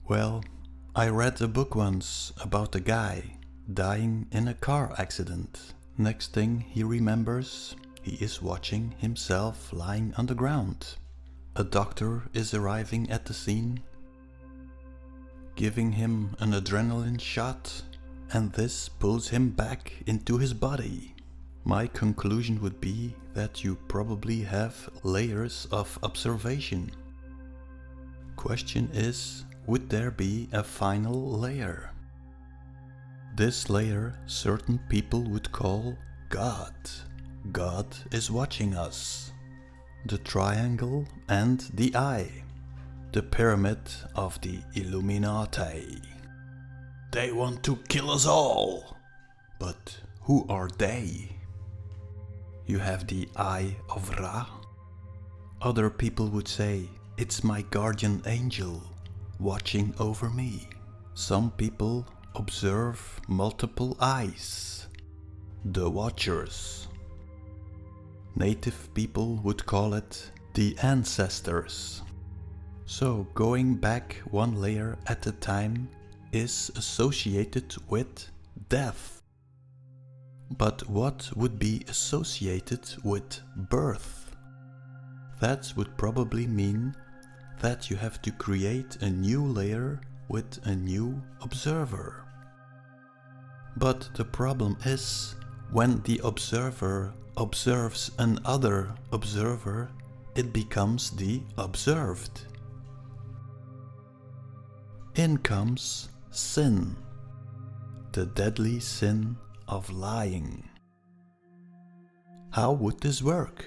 Well, I read a book once about a guy dying in a car accident. Next thing he remembers, he is watching himself lying on the ground. A doctor is arriving at the scene, giving him an adrenaline shot, and this pulls him back into his body. My conclusion would be that you probably have layers of observation. Question is, would there be a final layer? This layer certain people would call God. God is watching us. The triangle and the eye. The pyramid of the Illuminati. They want to kill us all. But who are they? You have the Eye of Ra. Other people would say, it's my guardian angel watching over me. Some people observe multiple eyes. The Watchers. Native people would call it the ancestors. So going back one layer at a time is associated with death. But what would be associated with birth? That would probably mean that you have to create a new layer with a new observer. But the problem is, when the observer observes another observer, it becomes the observed. In comes sin, the deadly sin of lying. How would this work?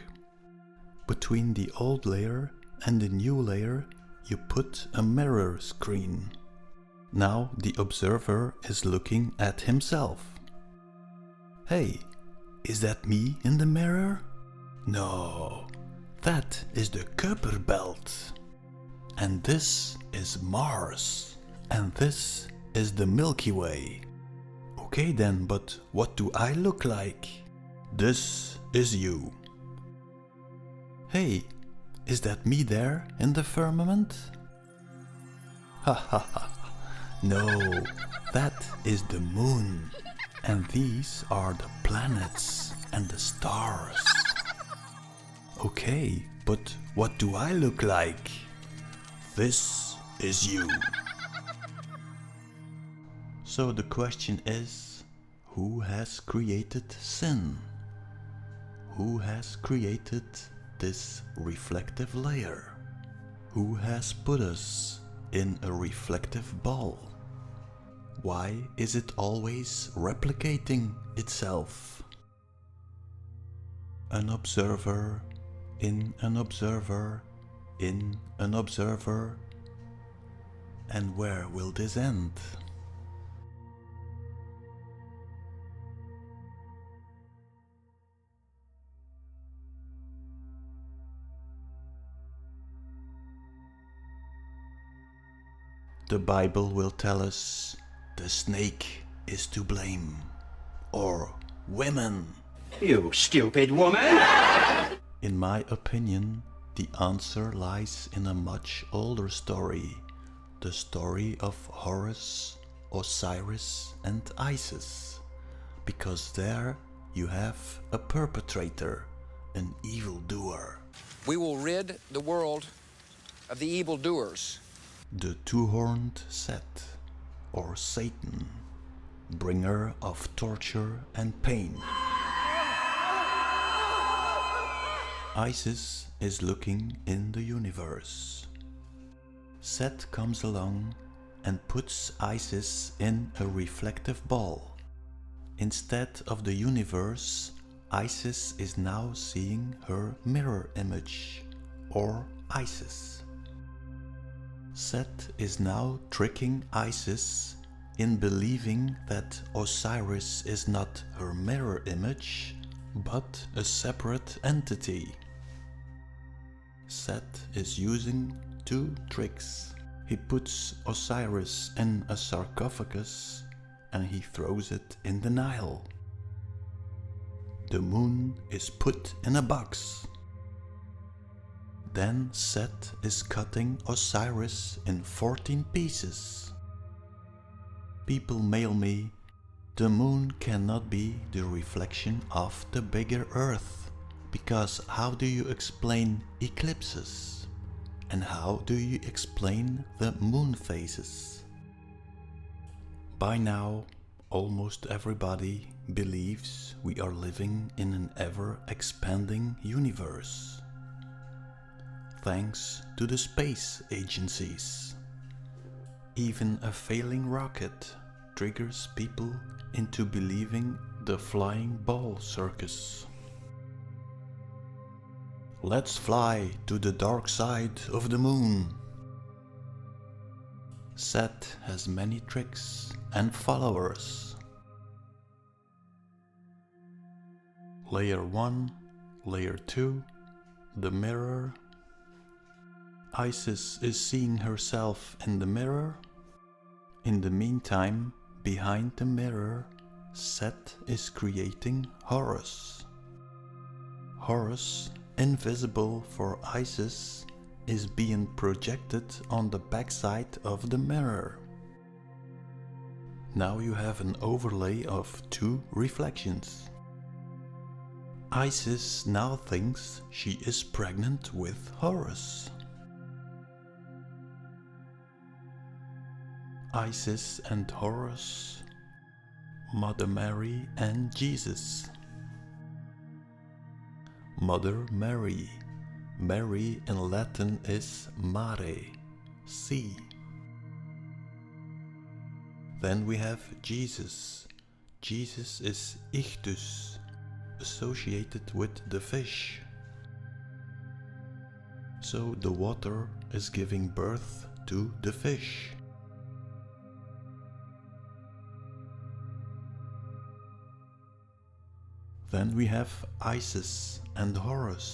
Between the old layer and the new layer, you put a mirror screen. Now the observer is looking at himself. Hey, is that me in the mirror? No, that is the Kuiper belt. And this is Mars. And this is the Milky Way. Okay then, but what do I look like? This is you. Hey, is that me there in the firmament? Ha ha ha. No, that is the moon. And these are the planets and the stars. Okay, but what do I look like? This is you. So the question is, who has created sin? Who has created this reflective layer? Who has put us in a reflective ball? Why is it always replicating itself? An observer in an observer in an observer. And where will this end? The Bible will tell us the snake is to blame, or women. You stupid woman! In my opinion, the answer lies in a much older story, the story of Horus, Osiris and Isis, because there you have a perpetrator, an evildoer. We will rid the world of the evildoers. The two-horned Set, or Satan, bringer of torture and pain. Isis is looking in the universe. Set comes along and puts Isis in a reflective ball. Instead of the universe, Isis is now seeing her mirror image, or Isis. Set is now tricking Isis in believing that Osiris is not her mirror image, but a separate entity. Set is using two tricks. He puts Osiris in a sarcophagus and he throws it in the Nile. The moon is put in a box. Then Set is cutting Osiris in 14 pieces. People mail me, the moon cannot be the reflection of the bigger Earth, because how do you explain eclipses? And how do you explain the moon phases? By now, almost everybody believes we are living in an ever-expanding universe, thanks to the space agencies. Even a failing rocket triggers people into believing the flying ball circus. Let's fly to the dark side of the moon. Set has many tricks and followers. Layer 1, Layer 2, the mirror. Isis is seeing herself in the mirror. In the meantime, behind the mirror, Set is creating Horus. Horus, invisible for Isis, is being projected on the backside of the mirror. Now you have an overlay of two reflections. Isis now thinks she is pregnant with Horus. Isis and Horus, Mother Mary and Jesus. Mother Mary. Mary in Latin is Mare, sea. Then we have Jesus. Jesus is Ichthus, associated with the fish. So the water is giving birth to the fish. Then we have Isis and Horus.